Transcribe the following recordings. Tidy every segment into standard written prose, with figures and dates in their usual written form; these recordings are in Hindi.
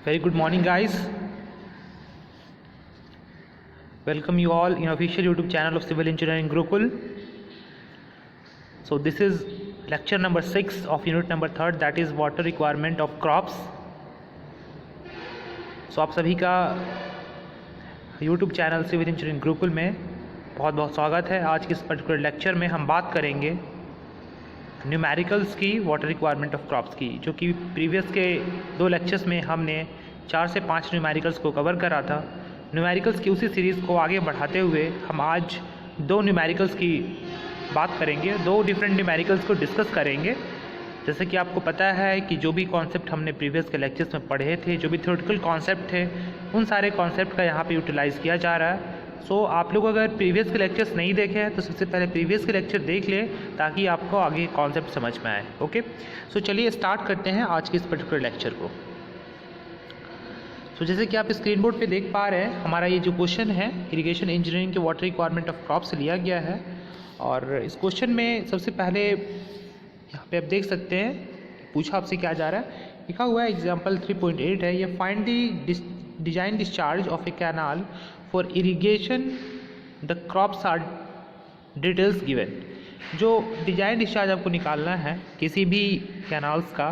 Very good morning, guys. Welcome you all in official YouTube channel of Civil Engineering Gurukul. So this is lecture number 6 of unit number 3rd, that is water requirement of crops. So आप सभी का YouTube channel civil engineering Gurukul में बहुत बहुत स्वागत है। आज के इस पर्टिकुलर लेक्चर में हम बात करेंगे न्यूमेरिकल्स की वाटर रिक्वायरमेंट ऑफ क्रॉप्स की, जो कि प्रीवियस के 2 लेक्चर्स में हमने 4 से 5 न्यूमेरिकल्स को कवर करा था। न्यूमेरिकल्स की उसी सीरीज़ को आगे बढ़ाते हुए हम आज 2 न्यूमेरिकल्स की बात करेंगे, 2 डिफरेंट न्यूमेरिकल्स को डिस्कस करेंगे। जैसे कि आपको पता है कि जो भी कॉन्सेप्ट हमने प्रीवियस के लेक्चर्स में पढ़े थे, जो भी थ्योरेटिकल कॉन्सेप्ट थे, उन सारे कॉन्सेप्ट का यहाँ पे यूटिलाइज़ किया जा रहा है। सो आप लोग अगर प्रीवियस के लेक्चर्स नहीं देखे हैं तो सबसे पहले प्रीवियस के लेक्चर देख लें ताकि आपको आगे कॉन्सेप्ट समझ में आए। ओके, सो चलिए स्टार्ट करते हैं आज के इस पर्टिकुलर लेक्चर को। तो जैसे कि आप स्क्रीन बोर्ड पे देख पा रहे हैं, हमारा ये जो क्वेश्चन है इरिगेशन इंजीनियरिंग के वाटर रिक्वायरमेंट ऑफ क्रॉप से लिया गया है। और इस क्वेश्चन में सबसे पहले यहाँ पे आप देख सकते हैं पूछा आपसे क्या जा रहा है, लिखा हुआ है एग्जाम्पल 3.8 है, ये find the design discharge of a canal for irrigation the crops are details given. जो डिजाइन डिस्चार्ज आपको निकालना है किसी भी कैनाल्स का,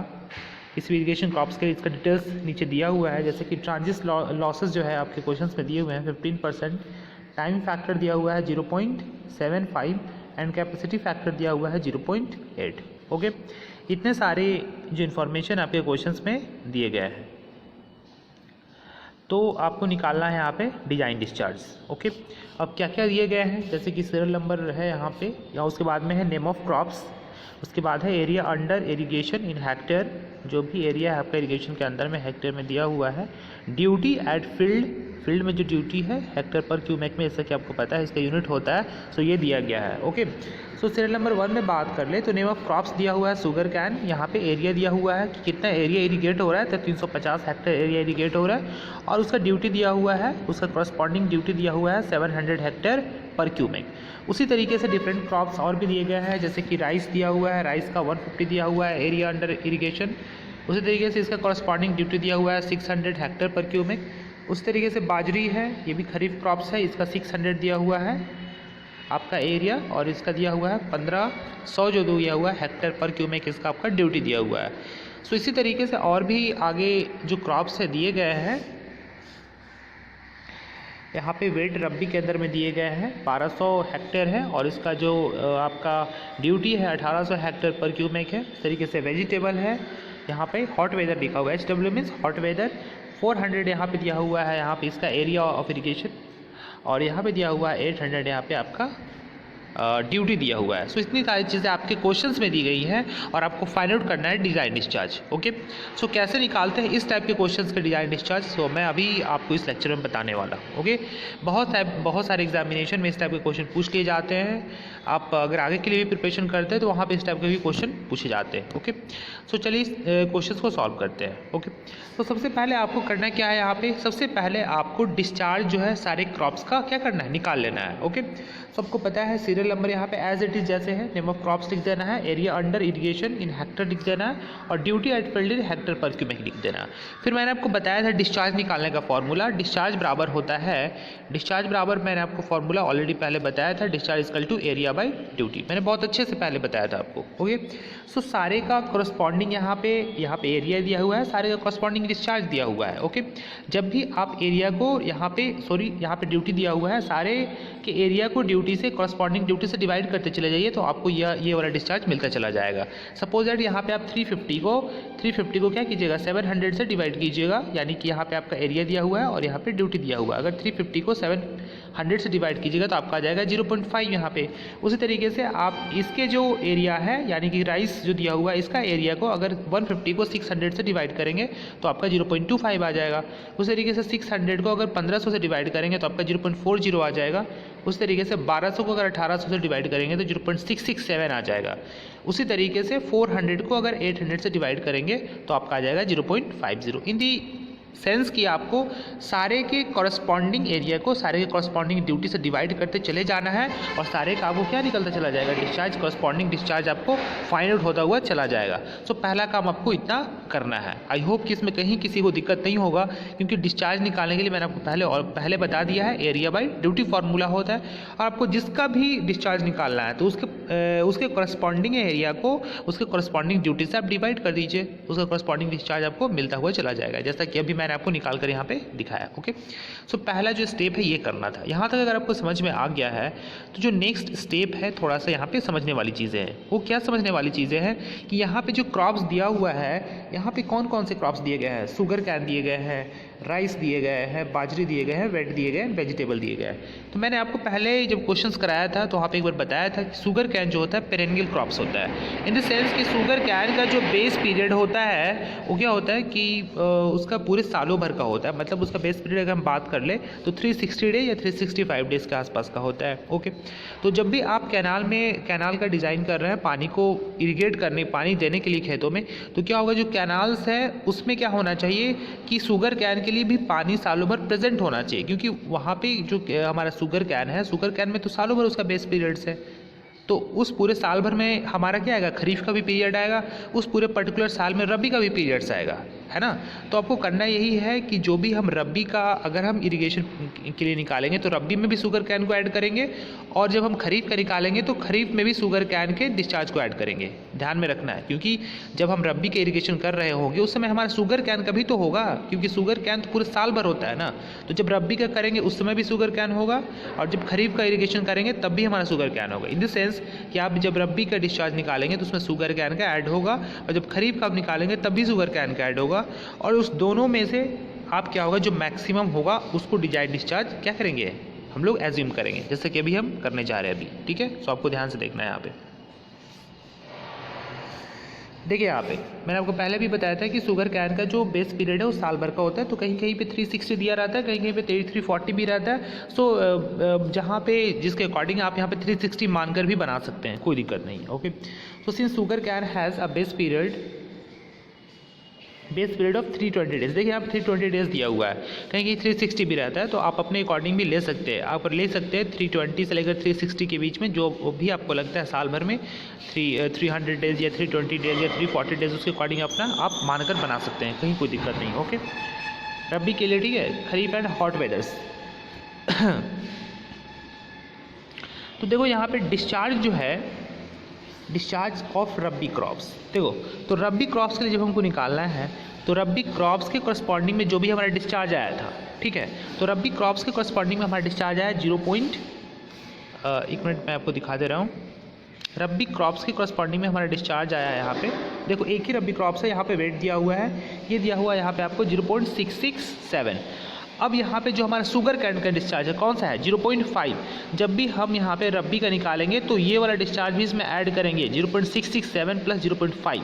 किसी भी इरीगेशन क्रॉप्स के, इसका डिटेल्स नीचे दिया हुआ है। जैसे कि ट्रांजिट लॉसेस जो है आपके क्वेश्चंस में दिए हुए हैं 15%, टाइम फैक्टर दिया हुआ है 0.75 एंड कैपेसिटी फैक्टर दिया हुआ है 0.8। ओके, इतने सारे जो इन्फॉर्मेशन आपके क्वेश्चंस में दिए गए हैं, तो आपको निकालना है यहाँ पे डिजाइन डिस्चार्ज। ओके, अब क्या क्या दिए गए हैं, जैसे कि सीरियल नंबर है यहाँ पे, या उसके बाद में है नेम ऑफ क्रॉप्स, उसके बाद है एरिया अंडर इरिगेशन इन हेक्टेयर, जो भी एरिया है आपका इरिगेशन के अंदर में हेक्टेयर में दिया हुआ है। ड्यूटी एट फील्ड में जो ड्यूटी है हेक्टेयर पर क्यूमेक में, जैसा कि आपको पता है इसका यूनिट होता है, सो ये दिया गया है। ओके, सो सीरियल नंबर 1 में बात कर ले तो नेम ऑफ क्रॉप्स दिया हुआ है शुगर कैन। यहाँ पे एरिया दिया हुआ है कि कितना एरिया इरीगेट हो रहा है, तो 350 हेक्टेयर एरिया इरीगेट हो रहा है, और उसका ड्यूटी दिया हुआ है, उसका कॉरस्पॉन्डिंग ड्यूटी दिया हुआ है 700 हेक्टेयर पर क्यूमेक। उसी तरीके से डिफरेंट क्रॉप्स और भी दिए गए हैं, जैसे कि राइस दिया हुआ है, राइस का 150 दिया हुआ है एरिया अंडर इरीगेशन। उसी तरीके से इसका कॉरस्पॉन्डिंग ड्यूटी दिया हुआ है 600 हेक्टेयर पर क्यूमेक। उस तरीके से बाजरी है, ये भी खरीफ क्रॉप्स है, इसका 600 दिया हुआ है आपका एरिया, और इसका दिया हुआ है 1500 जो दिया हुआ है हेक्टेयर पर क्यूमेक, इसका आपका ड्यूटी दिया हुआ है। सो इसी तरीके से और भी आगे जो क्रॉप्स है दिए गए हैं, यहाँ पे वेट रब्बी के अंदर में दिए गए हैं 1200 हेक्टेयर है, और इसका जो आपका ड्यूटी है 1800 हेक्टेयर पर क्यूमेक है। इस तरीके से वेजिटेबल है, यहाँ पे हॉट वेदर लिखा हुआ है, HW मीन्स हॉट वेदर, 400 यहाँ पे दिया हुआ है, यहाँ पे इसका एरिया ऑफ इरीगेशन, और यहाँ पे दिया हुआ है 800 यहाँ पे आपका ड्यूटी दिया हुआ है। सो इतनी सारी चीज़ें आपके क्वेश्चंस में दी गई हैं और आपको फाइंड आउट करना है डिज़ाइन डिस्चार्ज। ओके, सो कैसे निकालते हैं इस टाइप के क्वेश्चंस के डिज़ाइन डिस्चार्ज, सो मैं अभी आपको इस लेक्चर में बताने वाला हूँ। ओके, बहुत सारे एग्जामिनेशन में इस टाइप के क्वेश्चन पूछ लिए जाते हैं। आप अगर आगे के लिए भी प्रिपरेशन करते हैं तो वहाँ पे इस टाइप के भी क्वेश्चन पूछे जाते हैं। ओके, सो चलिए इस क्वेश्चन को सॉल्व करते हैं। ओके, तो सबसे पहले आपको करना क्या है, यहाँ पे सबसे पहले आपको डिस्चार्ज जो है सारे क्रॉप्स का क्या करना है, निकाल लेना है। ओके, सबको पता है सीरियल नंबर यहाँ पे एज इट इज जैसे है, नेम ऑफ क्रॉप्स लिख देना है, एरिया अंडर इरीगेशन इन हेक्टेयर लिख देना है, और ड्यूटी एट फील्ड इन हेक्टेयर पर क्यूमेक लिख देना है। फिर मैंने आपको बताया था डिस्चार्ज निकालने का फॉर्मूला, डिस्चार्ज बराबर होता है, डिस्चार्ज बराबर मैंने आपको फॉर्मूला ऑलरेडी पहले बताया था, discharge equal to area by duty, मैंने बहुत अच्छे से पहले बताया था आपको। ओके, सो सारे का कॉरस्पॉन्डिंग यहाँ पे एरिया दिया हुआ है, सारे का कॉरस्पॉन्डिंग डिस्चार्ज दिया हुआ है। ओके, जब भी आप एरिया को यहाँ पे ड्यूटी दिया हुआ है, सारे के एरिया को ड्यूटी से कॉरस्पॉन्डिंग ड्यूटी से डिवाइड करते चले जाइए तो आपको ये वाला डिस्चार्ज मिलता चला जाएगा। सपोज दैट यहाँ पे आप 350 को क्या कीजिएगा 700 से डिवाइड कीजिएगा, यानी कि यहाँ पे आपका एरिया दिया हुआ है और यहाँ पे ड्यूटी दिया हुआ है। अगर 350 को 700 से डिवाइड कीजिएगा तो आपका आ जाएगा 0.5 यहाँ पे। उसी तरीके से आप इसके जो एरिया है, यानी कि राइस जो दिया हुआ है, इसका एरिया को अगर 150 को 600 से डिवाइड करेंगे तो आपका 0.25 आ जाएगा। उस तरीके से 600 को अगर 1500 से डिवाइड करेंगे तो आपका 0.40 आ जाएगा। उस तरीके से 1200 को अगर 1800 से डिवाइड करेंगे तो 0.667 आ जाएगा। उसी तरीके से 400 को अगर 800 से डिवाइड करेंगे तो आपका आ जाएगा 0.50। इन दी सेंस कि आपको सारे के कॉरस्पॉन्डिंग एरिया को सारे के कॉरस्पॉन्डिंग ड्यूटी से डिवाइड करते चले जाना है और सारे का आपको क्या निकलता चला जाएगा, डिस्चार्ज, कॉरस्पॉन्डिंग डिस्चार्ज आपको फाइंड आउट होता हुआ चला जाएगा। सो पहला काम आपको इतना करना है। आई होप कि इसमें कहीं किसी को दिक्कत नहीं होगा, क्योंकि डिस्चार्ज निकालने के लिए मैंने आपको पहले बता दिया है, एरिया बाई ड्यूटी फार्मूला होता है और आपको जिसका भी डिस्चार्ज निकालना है तो उसके कॉरस्पॉन्डिंग एरिया को उसके कॉरस्पॉन्डिंग ड्यूटी से आप डिवाइड कर दीजिए, उसका कॉरस्पॉन्डिंग डिस्चार्ज आपको मिलता हुआ चला जाएगा, जैसा कि अभी मैंने आपको निकाल कर यहाँ पे दिखाया। ओके, सो पहला जो स्टेप है ये करना था। यहाँ तक अगर आपको समझ में आ गया है तो जो नेक्स्ट स्टेप है थोड़ा सा यहाँ पे समझने वाली चीज़ें हैं। वो क्या समझने वाली चीज़ें हैं कि यहाँ पे जो क्रॉप्स दिया हुआ है, यहाँ पे कौन कौन से क्रॉप्स दिए गए हैं, शुगर कैन दिए गए हैं, राइस दिए गए हैं, बाजरी दिए गए हैं, वेट दिए गए हैं, वेजिटेबल दिए गए हैं। तो मैंने आपको पहले जब क्वेश्चंस कराया था तो वहाँ पे एक बार बताया था कि शुगर कैन जो होता है पेरेनियल क्रॉप्स होता है, इन द सेंस कि शुगर कैन का जो बेस पीरियड होता है वो क्या होता है कि उसका पूरे सालों भर का होता है। मतलब उसका बेस पीरियड अगर हम बात कर ले तो 360 डे या 365 डेज के आसपास का होता है। ओके, तो जब भी आप कैनाल का डिज़ाइन कर रहे हैं पानी को इरिगेट करने, पानी देने के लिए खेतों में, तो क्या होगा, जो कैनाल्स है उसमें क्या होना चाहिए कि शुगर कैन के लिए भी पानी सालों भर प्रेजेंट होना चाहिए, क्योंकि वहाँ पे जो हमारा शुगर कैन है, शुगर कैन में तो सालों भर उसका बेस पीरियड्स है। तो उस पूरे साल भर में हमारा क्या आएगा, खरीफ का भी पीरियड आएगा, उस पूरे पर्टिकुलर साल में रबी का भी पीरियड्स आएगा, है ना। तो आपको करना यही है कि जो भी हम रबी का अगर हम इरिगेशन के लिए निकालेंगे तो रबी में भी शुगर कैन को ऐड करेंगे, और जब हम खरीफ का निकालेंगे तो खरीफ में भी शुगर कैन के डिस्चार्ज को ऐड करेंगे। ध्यान में रखना है, क्योंकि जब हम रबी के इरिगेशन कर रहे होंगे उस समय हमारा शुगर कैन का भी तो होगा, क्योंकि शुगर कैन तो पूरे साल भर होता है ना। तो जब रबी का करेंगे उस समय भी शुगर कैन होगा, और जब खरीफ का इरिगेशन करेंगे तब भी हमारा शुगर कैन होगा। इन द सेंस कि आप जब रबी का डिस्चार्ज निकालेंगे तो उसमें शुगर कैन का ऐड होगा, और जब खरीफ का आप निकालेंगे तब भी शुगर कैन का ऐड होगा, और उस दोनों में से आप क्या होगा, जो मैक्सिमम होगा उसको डिस्चार्ज क्या करेंगे, हम लोग एज्यूम करेंगे, जैसे कि अभी हम करने जा रहे हैं अभी। ठीक है, सो आपको ध्यान से देखना है यहाँ पे। देखिए यहाँ पे मैंने आपको पहले भी बताया था कि शुगर कैन का जो बेस पीरियड है वो साल भर का होता है। तो कहीं कहीं पे 360 दिया रहता है, कहीं कहीं पे 3340 भी रहता है। सो जहाँ पे जिसके अकॉर्डिंग आप यहाँ पे 360 मानकर भी बना सकते हैं, कोई दिक्कत नहीं है। Okay, so since sugar cane has a base period of 320 days. देखिए यहाँ पे 320 डेज दिया हुआ है, कहीं कहीं 360 भी रहता है, तो आप अपने अकॉर्डिंग भी ले सकते हैं। आप ले सकते हैं 320 से लेकर 360 के बीच में, जो भी आपको लगता है साल भर में 300 डेज या 320 डेज या 340 डेज, उसके अकॉर्डिंग अपना आप मानकर बना सकते हैं, कहीं कोई दिक्कत नहीं। ओके, रबी के लिए ठीक है, खरीफ एंड हॉट वेदर्स। तो देखो यहाँ पे डिस्चार्ज जो है, डिस्चार्ज ऑफ रबी क्रॉप्स, देखो तो रबी क्रॉप्स के लिए जब हमको निकालना है तो रबी क्रॉप्स के कॉरस्पॉन्डिंग में जो भी हमारा डिस्चार्ज आया था, ठीक है, तो रबी क्रॉप्स के कॉरस्पॉन्डिंग में हमारा डिस्चार्ज आया 1 मिनट मैं आपको दिखा दे रहा हूँ। रबी क्रॉप्स के कॉरस्पॉन्डिंग में हमारा डिस्चार्ज आया है यहाँ पे। देखो एक ही रबी क्रॉप्स है, यहाँ पे वेट दिया हुआ है, ये दिया हुआ है यहाँ पे आपको 0.667। अब यहाँ पे जो हमारा शुगर कैन का डिस्चार्ज है कौन सा है, 0.5। जब भी हम यहाँ पे रबी का निकालेंगे तो ये वाला डिस्चार्ज भी इसमें ऐड करेंगे, 0.667 प्लस 0.5।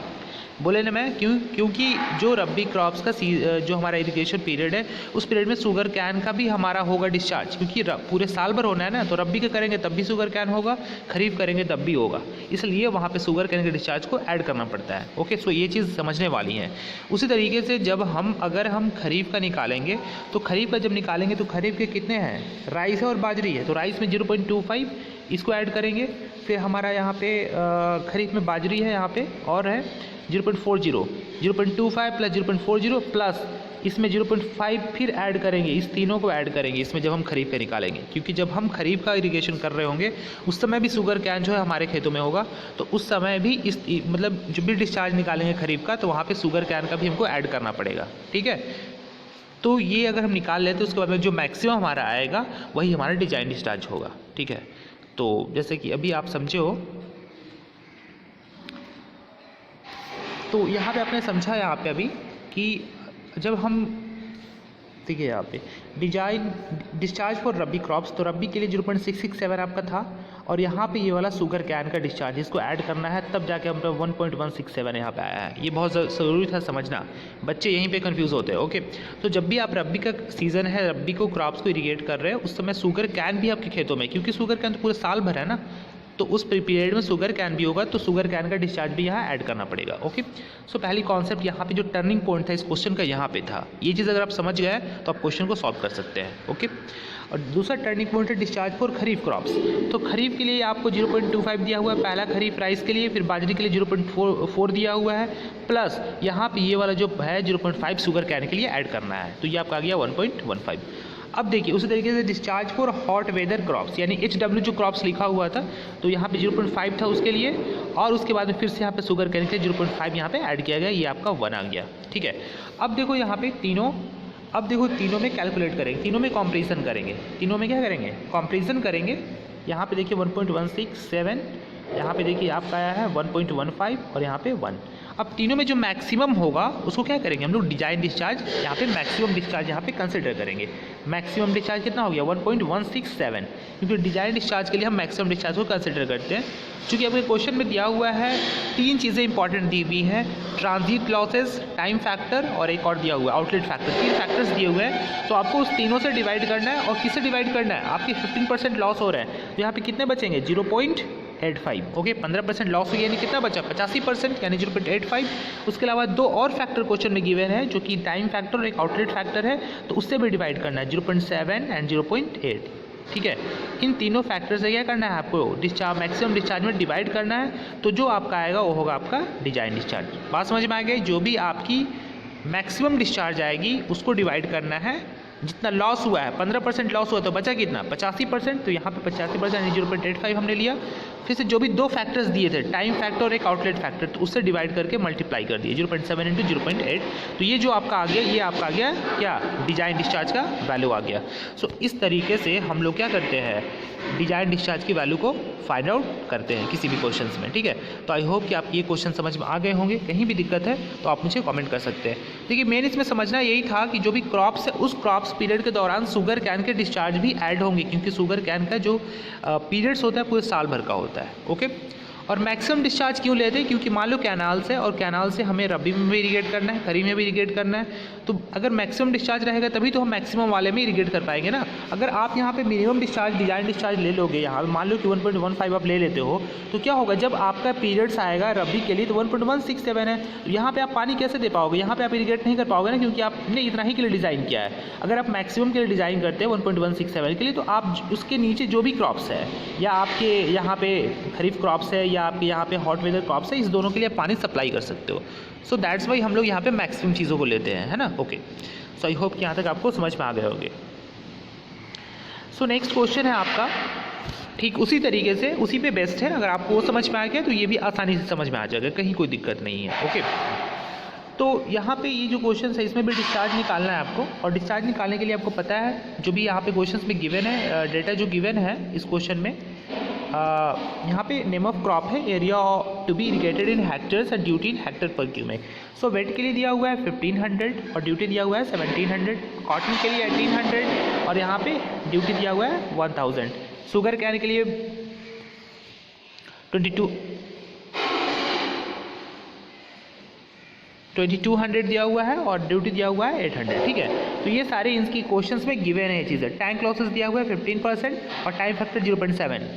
बोले ना मैं क्योंकि जो रबी क्रॉप्स का जो हमारा इरिगेशन पीरियड है उस पीरियड में शुगर कैन का भी हमारा होगा डिस्चार्ज, क्योंकि पूरे साल भर होना है ना। तो रबी का करेंगे तब भी शुगर कैन होगा, खरीफ करेंगे तब भी होगा, इसलिए वहाँ पे शुगर कैन के डिस्चार्ज को ऐड करना पड़ता है। ओके, सो ये चीज़ समझने वाली है। उसी तरीके से जब अगर हम खरीफ का निकालेंगे तो खरीफ का जब निकालेंगे तो खरीफ के कितने हैं, राइस है और बाजरी है, तो राइस में 0.25 इसको ऐड करेंगे। फिर हमारा यहाँ पे खरीफ में बाजरी है यहाँ पे और है 0.40, 0.25 प्लस 0.40 प्लस इसमें 0.5 फिर ऐड करेंगे, इस तीनों को ऐड करेंगे इसमें जब हम खरीफ का निकालेंगे, क्योंकि जब हम खरीफ का इरिगेशन कर रहे होंगे उस समय भी शुगर कैन जो है हमारे खेतों में होगा, तो उस समय भी मतलब जो भी डिस्चार्ज निकालेंगे खरीफ का तो वहाँ पे शुगर कैन का भी हमको ऐड करना पड़ेगा। ठीक है, तो ये अगर हम निकाल लेते तो उसके बाद में जो मैक्सिमम हमारा आएगा वही हमारा डिजाइन डिस्चार्ज होगा। ठीक है, तो जैसे कि अभी आप समझे हो, तो यहाँ पे आपने समझा यहाँ पे अभी कि जब हम देखिए यहाँ पे डिस्चार्ज फॉर रबी क्रॉप्स, तो रबी के लिए 0.667 आपका था, और यहाँ पे ये वाला शुगर कैन का डिस्चार्ज इसको ऐड करना है, तब जाके हम 1.167 यहाँ पे आया है। ये बहुत ज़रूरी था समझना, बच्चे यहीं पे कंफ्यूज होते हैं। ओके, तो जब भी आप रबी का सीज़न है, रबी को क्रॉप्स को इरिगेट कर रहे हैं, उस समय शुगर कैन भी आपके खेतों में, क्योंकि शुगर कैन तो पूरे साल भर है ना, तो उस पीरियड में शुगर कैन भी होगा, तो शुगर कैन का डिस्चार्ज भी यहाँ ऐड करना पड़ेगा। ओके, सो पहली कॉन्सेप्ट यहाँ पे जो टर्निंग पॉइंट था इस क्वेश्चन का यहाँ पे था, ये चीज़ अगर आप समझ गए तो आप क्वेश्चन को सॉल्व कर सकते हैं। ओके, और दूसरा टर्निंग पॉइंट है डिस्चार्ज फॉर खरीफ क्रॉप्स। तो खरीफ के लिए आपको 0.25 दिया हुआ है पहला खरीफ राइस के लिए, फिर बाजरे के लिए 0.4 दिया हुआ है, प्लस यहाँ पे ये वाला जो है 0.5 शुगर कैन के लिए ऐड करना है, तो ये आपका आ गया 1.15। अब देखिए उसी तरीके से discharge for hot weather crops, यानी HW जो क्रॉप्स लिखा हुआ था, तो यहाँ पे 0.5 था उसके लिए, और उसके बाद में फिर से यहाँ पे शुगर कैन के 0.5 यहाँ पे ऐड किया गया, ये आपका 1 आ गया। ठीक है, अब देखो यहाँ पे तीनों में कैलकुलेट करेंगे, तीनों में कॉम्प्रिजन करेंगे, तीनों में क्या करेंगे, कॉम्प्रिजन करेंगे। यहाँ पे देखिए 1.167, यहाँ पे देखिए आपका आया है 1.15 और यहाँ पे 1। अब तीनों में जो मैक्सिमम होगा उसको क्या करेंगे हम लोग, डिजाइन डिस्चार्ज, यहाँ पे मैक्सिमम डिस्चार्ज यहाँ पे कंसिडर करेंगे। मैक्सिमम डिस्चार्ज कितना हो गया 1.167, क्योंकि डिजाइन डिस्चार्ज के लिए हम मैक्सिमम डिस्चार्ज को कंसिडर करते हैं। चूँकि आपके क्वेश्चन में दिया हुआ है 3 चीज़ें इंपॉर्टेंट दी हुई हैं, ट्रांजिट लॉसेस, टाइम फैक्टर और एक और दिया हुआ है आउटलेट फैक्टर, 3 फैक्टर्स दिए हुए हैं, तो आपको उस तीनों से डिवाइड करना है। और किससे डिवाइड करना है, आपके 15% लॉस हो रहा है, तो यहाँ पे कितने बचेंगे 0.85। ओके, 15% लॉस हो गया, यानी कितना बचा 85%, यानी 0.85। उसके अलावा 2 और फैक्टर क्वेश्चन में गिवन है, जो कि टाइम फैक्टर और एक आउटलेट फैक्टर है, तो उससे भी डिवाइड करना है 0.7 एंड 0.8। ठीक है, इन तीनों फैक्टर से क्या करना है आपको, डिस्चार्ज मैक्सिमम डिस्चार्ज में डिवाइड करना है, तो जो आपका आएगा वो होगा आपका डिजाइन डिस्चार्ज। बात समझ में आ गई, जो भी आपकी मैक्सिमम डिस्चार्ज आएगी उसको डिवाइड करना है, जितना लॉस हुआ है 15% लॉस हुआ तो बचा कितना 85%, तो यहाँ पे 85% 0.85 हमने लिया। फिर से जो भी 2 फैक्टर्स दिए थे, टाइम फैक्टर और एक आउटलेट फैक्टर, तो उससे डिवाइड करके मल्टीप्लाई कर दिए 0.7 इंटू 0.8, तो ये जो आपका आ गया, ये आपका आ गया क्या, डिजाइन डिस्चार्ज का वैल्यू आ गया। सो इस तरीके से हम लोग क्या करते हैं, डिजाइन डिस्चार्ज की वैल्यू को फाइंड आउट करते हैं किसी भी क्वेश्चंस में। ठीक है, तो आई होप कि आप ये क्वेश्चन समझ में आ गए होंगे। कहीं भी दिक्कत है तो आप मुझे कमेंट कर सकते हैं। देखिए मेन इसमें समझना यही था कि जो भी क्रॉप्स है उस क्रॉप्स पीरियड के दौरान शुगर कैन के डिस्चार्ज भी ऐड होंगे, क्योंकि शुगर कैन का जो पीरियड्स होता है पूरे साल भर का होता है। ओके, और मैक्सिमम डिस्चार्ज क्यों लेते हैं, क्योंकि मान लो कैनाल से, और कैनाल से हमें रबी में भी इरीगेट करना है, खरीफ में भी इरीगेट करना है, तो अगर मैक्सिमम डिस्चार्ज रहेगा तभी तो हम मैक्सिमम वाले में इरीगेट कर पाएंगे ना। अगर आप यहाँ पे मिनिमम डिस्चार्ज, डिजाइन डिस्चार्ज ले लोगे, यहाँ मान लो कि 1.15 आप ले लेते हो, तो क्या होगा जब आपका पीरियड्स आएगा रबी के लिए तो 1.167 है, तो यहाँ पे आप पानी कैसे दे पाओगे, यहाँ पे आप इरीगेट नहीं कर पाओगे ना, क्योंकि आपने इतना ही के लिए डिज़ाइन किया है। अगर आप मैक्सिमम के लिए डिज़ाइन करते हैं 1.167 के लिए, तो आप उसके नीचे जो भी क्रॉप्स है, या आपके यहाँ पे खरीफ क्रॉप्स है, या आपके यहाँ पे हॉट वेदर क्रॉप्स है, इस दोनों के लिए पानी सप्लाई कर सकते हो। सो दैट्स वाई हम लोग यहाँ पे मैक्सिमम चीज़ों को लेते हैं, है ना। ओके, सो आई होप कि यहाँ तक आपको समझ में आ गए होंगे। सो नेक्स्ट क्वेश्चन है आपका, ठीक उसी तरीके से, उसी पे बेस्ट है। अगर आपको वो समझ में आ गया तो ये भी आसानी से समझ में आ जाएगा, कहीं कोई दिक्कत नहीं है। ओके, तो यहाँ पे ये जो क्वेश्चन है इसमें भी डिस्चार्ज निकालना है आपको, और डिस्चार्ज निकालने के लिए आपको पता है जो भी यहाँ पे क्वेश्चन में गिवन है, डेटा जो गिवन है इस क्वेश्चन में, यहाँ पे नेम ऑफ क्रॉप है, area to be irrigated in hectares and duty in hectare per cubic. So वेट के लिए दिया हुआ है 1500 और ड्यूटी दिया हुआ है 1700, कॉटन के लिए 1800 और यहाँ पे ड्यूटी दिया हुआ है 1000, शुगर कैन के लिए 2200 दिया हुआ है और ड्यूटी दिया हुआ है 800। ठीक है, तो ये सारे इनकी क्वेश्चंस में गिवन है ये चीज़ें। टैंक लॉसेस दिया हुआ है 15% और टाइम फैक्टर 0.7।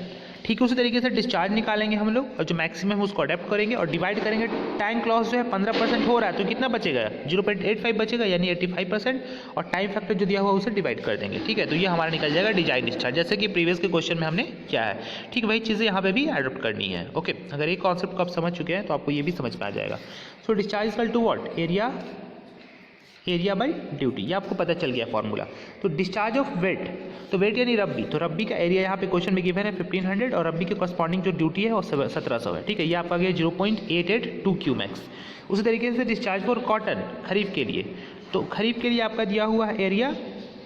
ठीक है, उसी तरीके से डिस्चार्ज निकालेंगे हम लोग, और जो मैक्सिमम है उसको अडेप्ट करेंगे और डिवाइड करेंगे। टैंक लॉस जो है 15% हो रहा है, तो कितना बचेगा 0.85 बचेगा, यानी 85%, और टाइम फैक्टर जो दिया हुआ उसे डिवाइड कर देंगे। ठीक है, तो ये हमारा निकल जाएगा डिजाइन डिस्चार्ज, जैसे कि प्रीवियस के क्वेश्चन में हमने किया है। ठीक, वही चीज़ें यहाँ पे भी अडोप्ट करनी है। ओके, अगर एक कॉन्सेप्ट को आप समझ चुके हैं तो आपको ये भी समझ में आ जाएगा। So discharge equal to what, area by duty, ये आपको पता चल गया फॉर्मूला। तो डिस्चार्ज ऑफ वेट, तो वेट यानी रब्बी, तो रब्बी का एरिया यहाँ पे क्वेश्चन में गिवन है 1500 और रब्बी के कॉरस्पॉन्डिंग जो ड्यूटी है वो 1700 है। ठीक है, ये आपका गया 0.882 क्यूमैक्स। उसी तरीके से डिस्चार्ज फॉर कॉटन खरीफ के लिए, तो खरीफ के लिए आपका दिया हुआ है एरिया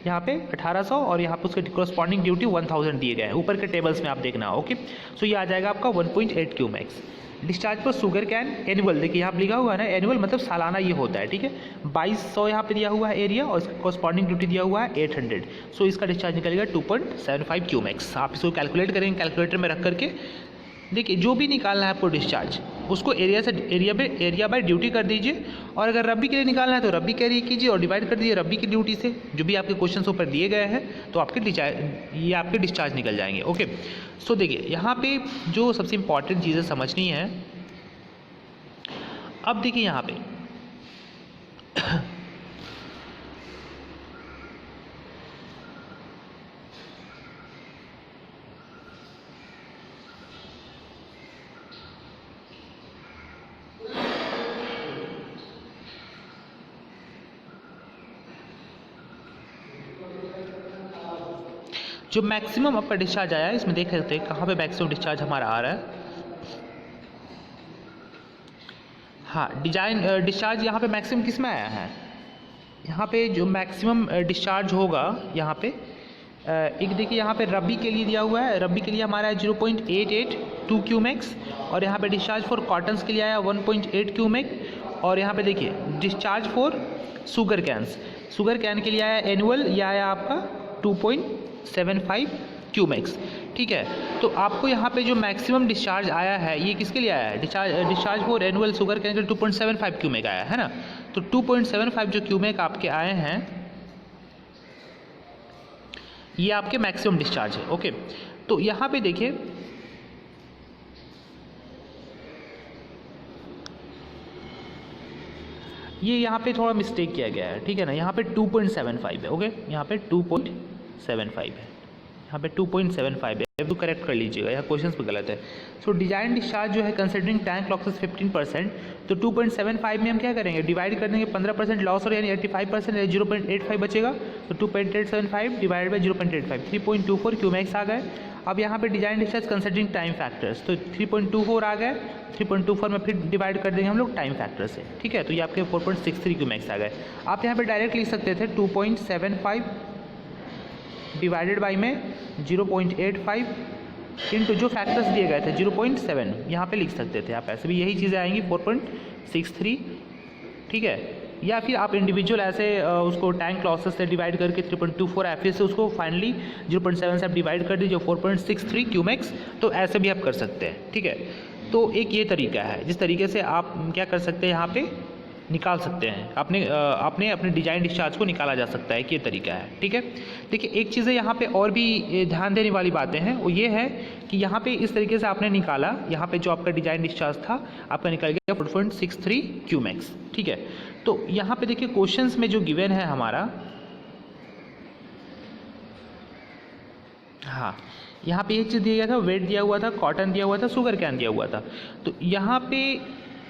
यहाँ पे 1800 और यहाँ पे उसके कॉरस्पॉन्डिंग ड्यूटी 1000 दिए गए हैं, ऊपर के टेबल्स में आप देखना। ओके, सो ये आ जाएगा आपका 1.8 क्यूमैक्स। डिस्चार्ज पर शुगर कैन एनुअल, देखिए यहाँ पे लिखा हुआ है ना, एनुअल मतलब सालाना ये होता है। ठीक है, 2200 यहाँ पे दिया हुआ है एरिया और इसका कॉरस्पॉन्डिंग ड्यूटी दिया हुआ है 800। सो इसका डिस्चार्ज निकलेगा 2.75 क्यूमैक्स। आप इसको कैलकुलेट करेंगे कैलकुलेटर में रख करके। देखिए जो भी निकालना है आपको डिस्चार्ज, उसको एरिया बाय ड्यूटी कर दीजिए, और अगर रबी के लिए निकालना है तो रबी कैरी कीजिए और डिवाइड कर दीजिए रबी की ड्यूटी से, जो भी आपके क्वेश्चन ऊपर दिए गए हैं, तो आपके डिस्चार्ज निकल जाएंगे। ओके, सो देखिए यहाँ पे जो सबसे इंपॉर्टेंट चीज़ें समझनी है, अब देखिए यहाँ पे जो मैक्सिमम आपका डिस्चार्ज आया है, इसमें देख सकते हैं कहाँ पे मैक्सिमम डिस्चार्ज हमारा आ रहा है। हाँ, डिस्चार्ज यहाँ पे मैक्सिमम किस में आया है, यहाँ पे जो मैक्सिमम डिस्चार्ज होगा यहाँ पे एक देखिए यहाँ पे रबी के लिए दिया हुआ है, रबी के लिए हमारा है 0.882 क्यूमेक्स, और यहाँ पे डिस्चार्ज फॉर कॉटन्स के लिए आया 1.8 क्यूमेक, और यहाँ पे देखिए डिस्चार्ज फॉर शुगर कैन के लिए आया एनुअल, यह आया आपका 2.75 क्यूमेक्स। ठीक है, तो आपको यहाँ पे जो मैक्सिमम डिस्चार्ज आया है ये किसके लिए आया है, discharge for annual sugar cane के 2.75 क्यूमेक आया है ना। तो 2.75 जो क्यूमेक आपके आए हैं ये आपके मैक्सिमम डिस्चार्ज है। ओके, तो यहाँ पे देखिए ये यहाँ पे थोड़ा मिस्टेक किया गया है, ठीक है ना, यहाँ पे 2.75 है। ओके, यहाँ पे 2.75 है, यहाँ पे 2.75 है, तो करेक्ट कर लीजिएगा, यहाँ क्वेश्चन पे गलत है। सो डिजाइन डिस्चार्ज जो है कंसिडरिंग टैंक लॉसेस 15%, तो 2.75 में हम क्या करेंगे, डिवाइड कर देंगे 15% लॉस और यानी 85% 0.85 बचेगा, तो 2.875 डिवाइड बाई 0.85 3.24 क्यूमेक्स आ गए। अब यहाँ पे design discharge considering time factors, तो 3.24 आ गए, 3.24 में फिर डिवाइड कर देंगे हम लोग टाइम फैक्टर से। ठीक है, तो ये आपके 4.63 क्यूमेक्स आ गए। आप यहाँ पे डायरेक्ट लिख सकते थे 2.75 डिवाइडेड बाई में 0.85 इंटू जो फैक्टर्स दिए गए थे 0.7, यहाँ पे लिख सकते थे आप, ऐसे भी यही चीज़ें आएंगी 4.63। ठीक है, या फिर आप इंडिविजुअल ऐसे उसको टैंक लॉसेस से डिवाइड करके 3.24 एफ से उसको फाइनली 0.7 से आप डिवाइड कर दीजिए 4.63 क्यूमेक्स, तो ऐसे भी आप कर सकते हैं। ठीक है, तो एक ये तरीका है जिस तरीके से आप क्या कर सकते हैं, यहाँ पे निकाल सकते हैं, अपने डिजाइन डिस्चार्ज को निकाला जा सकता है, एक ये तरीका है। ठीक है, देखिए एक चीज़ें यहाँ पे और भी ध्यान देने वाली बातें हैं, वो ये है कि यहाँ पे इस तरीके से आपने निकाला, यहाँ पे जो आपका डिजाइन डिस्चार्ज था आपका निकल गया 4.63 क्यूमेक्स। ठीक है, तो यहाँ पे देखिए क्वेश्चंस में जो गिवन है हमारा, हाँ यहाँ पे ये चीज़ दिया गया था, वेट दिया हुआ था, कॉटन दिया हुआ था, शुगर कैन दिया हुआ था। तो यहाँ पे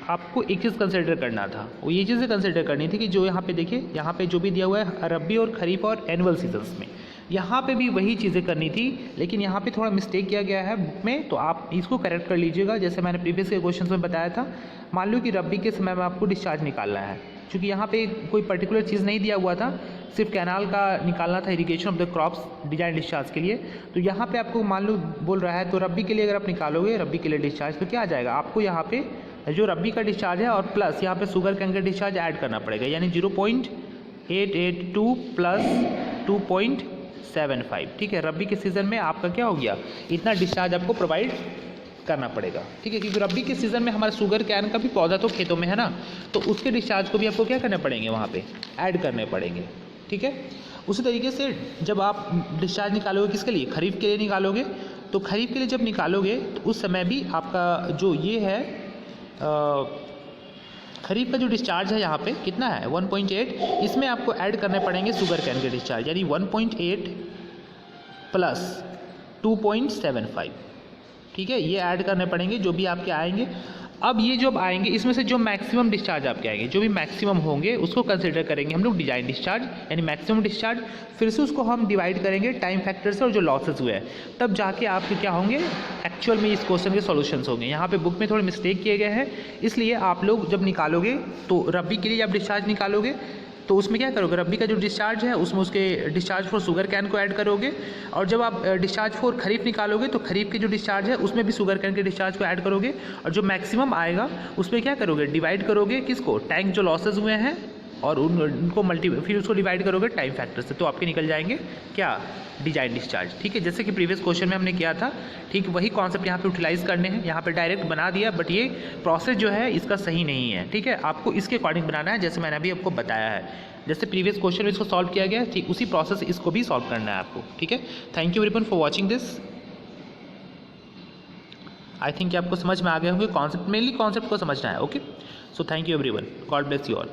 आपको एक चीज़ कंसिडर करना था, वो ये चीज़ें कंसिडर करनी थी कि जो यहाँ पे देखिए, यहाँ पे जो भी दिया हुआ है रबी और खरीफ और एनुअल सीजन्स में, यहाँ पे भी वही चीज़ें करनी थी, लेकिन यहाँ पे थोड़ा मिस्टेक किया गया है बुक में, तो आप इसको करेक्ट कर लीजिएगा। जैसे मैंने प्रीवियस के क्वेश्चन में बताया था, मान लो कि रबी के समय में आपको डिस्चार्ज निकालना है, क्योंकि यहाँ पे कोई पर्टिकुलर चीज़ नहीं दिया हुआ था, सिर्फ कैनाल का निकालना था, irrigation of the crops design discharge के लिए। तो यहाँ पे आपको मान लो बोल रहा है, तो रबी के लिए अगर आप निकालोगे रबी के लिए डिस्चार्ज, तो क्या आ जाएगा आपको, यहाँ पे जो रबी का डिस्चार्ज है और प्लस यहाँ पे शुगर कैन का डिस्चार्ज ऐड करना पड़ेगा, यानी 0.882 प्लस 2.75। ठीक है, रबी के सीज़न में आपका क्या हो गया, इतना डिस्चार्ज आपको प्रोवाइड करना पड़ेगा। ठीक है, क्योंकि रबी के सीज़न में हमारा शुगर कैन का भी पौधा तो खेतों में है ना, तो उसके डिस्चार्ज को भी आपको क्या करने पड़ेंगे, वहाँ पे ऐड करने पड़ेंगे। ठीक है, उसी तरीके से जब आप डिस्चार्ज निकालोगे किसके लिए, खरीफ के लिए निकालोगे, तो खरीफ के लिए जब निकालोगे तो उस समय भी आपका जो ये है खरीफ का जो डिस्चार्ज है यहाँ पे कितना है 1.8, इसमें आपको ऐड करने पड़ेंगे शुगर कैन के डिस्चार्ज, यानी 1.8 प्लस 2.75। ठीक है, ये ऐड करने पड़ेंगे जो भी आपके आएंगे। अब ये जब आएंगे इसमें से जो मैक्सिमम डिस्चार्ज आपके आएंगे, जो भी मैक्सिमम होंगे उसको कंसिडर करेंगे हम लोग डिजाइन डिस्चार्ज, यानी मैक्सिमम डिस्चार्ज, फिर से उसको हम डिवाइड करेंगे टाइम फैक्टर से और जो लॉसेस हुए हैं, तब जाके आपके क्या होंगे, एक्चुअल में इस क्वेश्चन के सॉल्यूशंस होंगे। यहाँ पे बुक में थोड़े मिस्टेक किए गए हैं, इसलिए आप लोग जब निकालोगे तो रबी के लिए आप डिस्चार्ज निकालोगे तो उसमें क्या करोगे, रबी का जो डिस्चार्ज है उसमें उसके डिस्चार्ज फॉर शुगर कैन को ऐड करोगे, और जब आप डिस्चार्ज फॉर खरीफ निकालोगे तो खरीफ के जो डिस्चार्ज है उसमें भी शुगर कैन के डिस्चार्ज को ऐड करोगे, और जो मैक्सिमम आएगा उसमें क्या करोगे, डिवाइड करोगे किसको, टैंक जो लॉसेज हुए हैं और उनको फिर उसको डिवाइड करोगे टाइम फैक्टर से, तो आपके निकल जाएंगे क्या, डिजाइन डिस्चार्ज। ठीक है, जैसे कि प्रीवियस क्वेश्चन में हमने किया था, ठीक वही कॉन्सेप्ट यहाँ पे यूटिलाइज करने हैं। यहाँ पे डायरेक्ट बना दिया, बट ये प्रोसेस जो है इसका सही नहीं है। ठीक है, आपको इसके अकॉर्डिंग बनाना है, जैसे मैंने अभी आपको बताया है। जैसे प्रीवियस क्वेश्चन में इसको सॉल्व किया गया, ठीक उसी प्रोसेस इसको भी सॉल्व करना है आपको। ठीक है, thank you everyone for watching this. I think आपको समझ में आ गए होंगे कॉन्सेप्ट, मेनली कॉन्सेप्ट को समझना है। Okay, so thank you everyone, God bless you all.